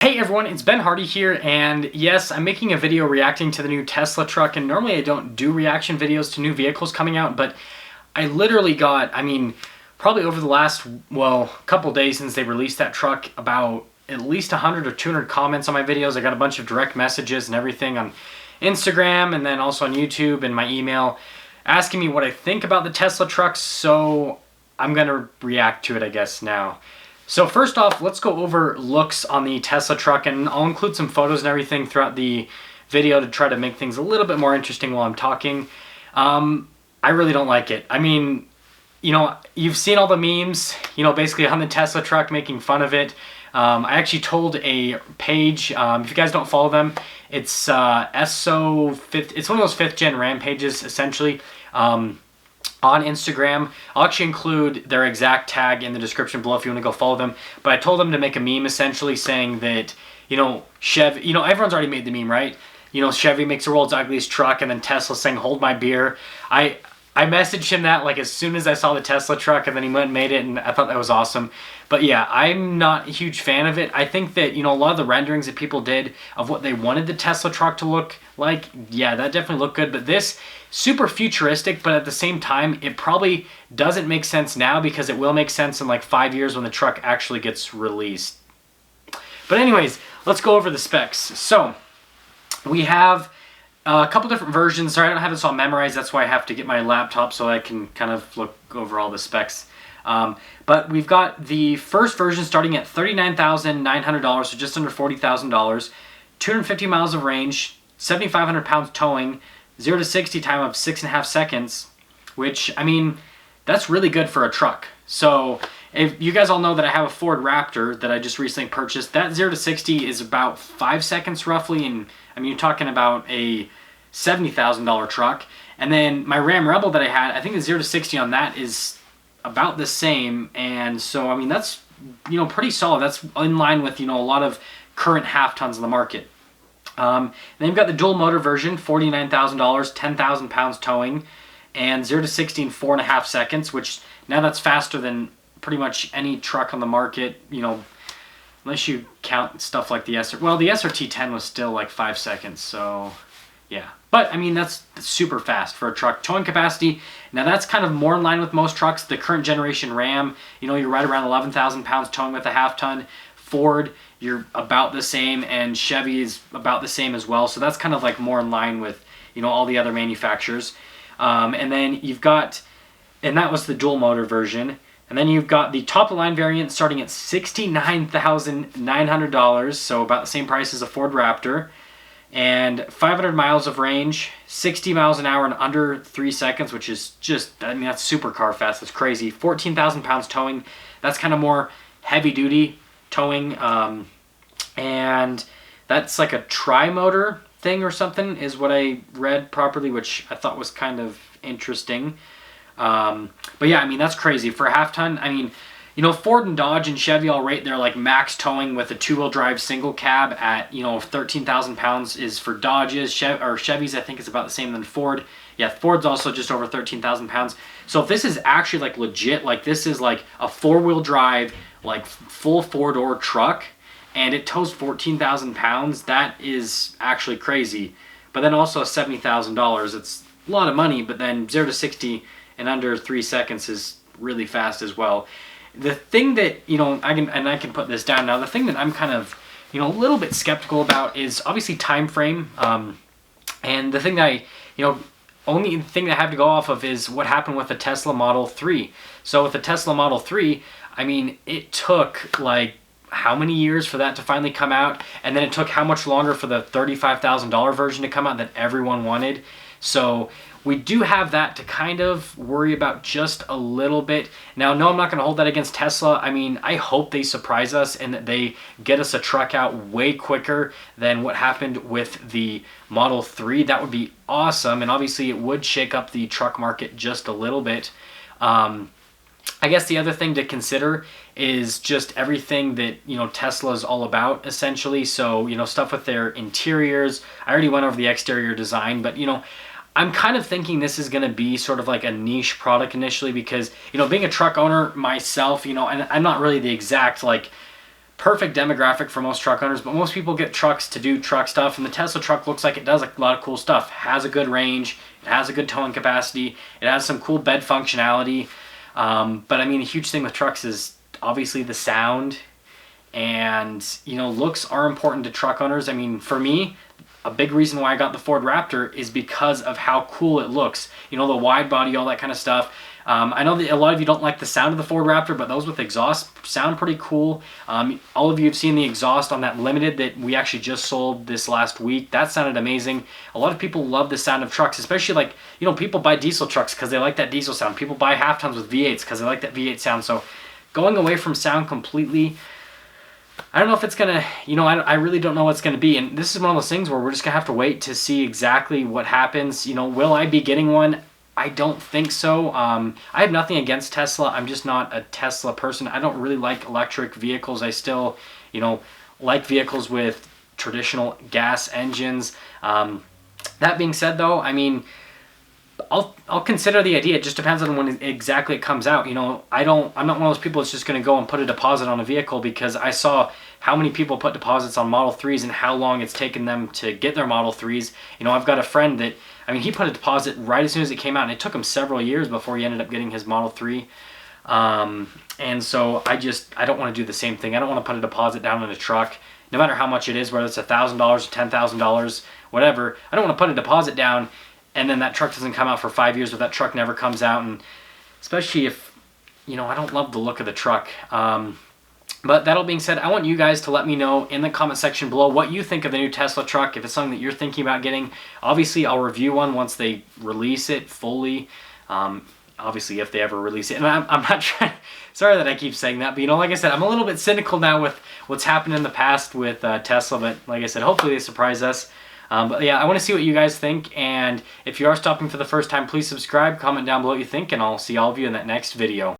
Hey everyone, it's Ben Hardy here, and yes, I'm making a video reacting to the new Tesla truck, and normally I don't do reaction videos to new vehicles coming out, but I literally got, probably over the last, couple days since they released that truck, about at least 100 or 200 comments on my videos. I got a bunch of direct messages and everything on Instagram, and then also on YouTube and my email, asking me what I think about the Tesla trucks, so I'm gonna react to it, I guess, now. So first off, let's go over looks on the Tesla truck, and I'll include some photos and everything throughout the video to try to make things a little bit more interesting while I'm talking. I really don't like it. You've seen all the memes, basically on the Tesla truck making fun of it. I actually told a page, if you guys don't follow them, it's it's one of those 5th gen Ram pages, essentially. On Instagram. I'll actually include their exact tag in the description below if you want to go follow them. But I told them to make a meme essentially saying that, Chevy, everyone's already made the meme, right? Chevy makes the world's ugliest truck, and then Tesla saying, "Hold my beer." I messaged him that like as soon as I saw the Tesla truck, and then he went and made it, and I thought that was awesome. But yeah, I'm not a huge fan of it. I think that, a lot of the renderings that people did of what they wanted the Tesla truck to look like, yeah, that definitely looked good. But this, super futuristic, but at the same time, it probably doesn't make sense now because it will make sense in like 5 years when the truck actually gets released. But anyways, let's go over the specs. So, we have a couple different versions. Sorry, I don't have this all memorized. That's why I have to get my laptop so I can kind of look over all the specs. But we've got the first version starting at $39,900, so just under $40,000, 250 miles of range, 7,500 pounds towing, 0 to 60 time of 6.5 seconds, which, that's really good for a truck. So, if you guys all know that I have a Ford Raptor that I just recently purchased, that 0 to 60 is about 5 seconds roughly, and you're talking about a $70,000 truck. And then my Ram Rebel that I had, I think the 0 to 60 on that is about the same, and so, that's, pretty solid. That's in line with, a lot of current half tons in the market. Then you've got the dual motor version, $49,000, 10,000 pounds towing, and 0 to 60 in 4.5 seconds, which now that's faster than pretty much any truck on the market, unless you count stuff like the SRT. Well, the SRT10 was still like 5 seconds, so yeah. But, that's super fast for a truck. Towing capacity, now that's kind of more in line with most trucks. The current generation Ram, you're right around 11,000 pounds towing with a half ton. Ford, you're about the same, and Chevy is about the same as well. So that's kind of like more in line with, all the other manufacturers. And then you've got, and that was the dual motor version. And then you've got the top of the line variant starting at $69,900, so about the same price as a Ford Raptor. And 500 miles of range, 60 miles an hour in under 3 seconds, which is just, that's super car fast. That's crazy. 14,000 pounds towing. That's kind of more heavy duty towing. And that's like a tri-motor thing or something is what I read properly, which I thought was kind of interesting. But yeah, that's crazy. For a half ton, Ford and Dodge and Chevy all rate their like max towing with a 2-wheel drive single cab at, 13,000 pounds is for Dodges. Chevys, I think, is about the same than Ford. Yeah, Ford's also just over 13,000 pounds. So if this is actually like legit, like this is like a 4-wheel drive, like full 4-door truck, and it tows 14,000 pounds, that is actually crazy. But then also $70,000, it's a lot of money, but then 0 to 60 in under 3 seconds is really fast as well. The thing that, I can put this down now, the thing that I'm kind of, a little bit skeptical about is obviously time frame. And the thing that only thing that I have to go off of is what happened with the Tesla Model 3. So with the Tesla Model 3, it took like how many years for that to finally come out, and then it took how much longer for the $35,000 version to come out that everyone wanted. So we do have that to kind of worry about just a little bit. Now, no, I'm not going to hold that against Tesla. I hope they surprise us and that they get us a truck out way quicker than what happened with the Model 3. That would be awesome, and obviously it would shake up the truck market just a little bit. I guess the other thing to consider is just everything that, Tesla's all about, essentially. So, stuff with their interiors. I already went over the exterior design, but, I'm kind of thinking this is going to be sort of like a niche product initially because, being a truck owner myself, and I'm not really the exact, like, perfect demographic for most truck owners, but most people get trucks to do truck stuff, and the Tesla truck looks like it does a lot of cool stuff. Has a good range, it has a good towing capacity, it has some cool bed functionality, but I mean, a huge thing with trucks is obviously the sound, and you know, looks are important to truck owners. I mean, for me, a big reason why I got the Ford Raptor is because of how cool it looks. You know, the wide body, all that kind of stuff. I know that a lot of you don't like the sound of the Ford Raptor, but those with exhaust sound pretty cool. All of you have seen the exhaust on that Limited that we actually just sold this last week. That sounded amazing. A lot of people love the sound of trucks, especially like, you know, people buy diesel trucks because they like that diesel sound. People buy half tons with V8s because they like that V8 sound. So going away from sound completely, I don't know if it's gonna, you know, I really don't know what's gonna be. And this is one of those things where we're just gonna have to wait to see exactly what happens. You know, will I be getting one? I don't think so. I have nothing against Tesla. I'm just not a Tesla person. I don't really like electric vehicles. I still, you know, like vehicles with traditional gas engines. That being said, though, I mean, I'll consider the idea. It just depends on when exactly it comes out. You know, I'm not one of those people that's just going to go and put a deposit on a vehicle, because I saw how many people put deposits on Model 3s and how long it's taken them to get their Model 3s. You know, I've got a friend that, I mean, he put a deposit right as soon as it came out, and it took him several years before he ended up getting his Model 3. And so I don't want to do the same thing. I don't want to put a deposit down in a truck, no matter how much it is, whether it's $1,000 or $10,000, whatever. I don't want to put a deposit down and then that truck doesn't come out for 5 years, or that truck never comes out. And especially if, you know, I don't love the look of the truck. But that all being said, I want you guys to let me know in the comment section below what you think of the new Tesla truck, if it's something that you're thinking about getting. Obviously, I'll review one once they release it fully. Obviously, if they ever release it. And I'm not trying, sorry that I keep saying that, but you know, like I said, I'm a little bit cynical now with what's happened in the past with Tesla, but like I said, hopefully they surprise us. But yeah, I want to see what you guys think, and if you are stopping for the first time, please subscribe, comment down below what you think, and I'll see all of you in that next video.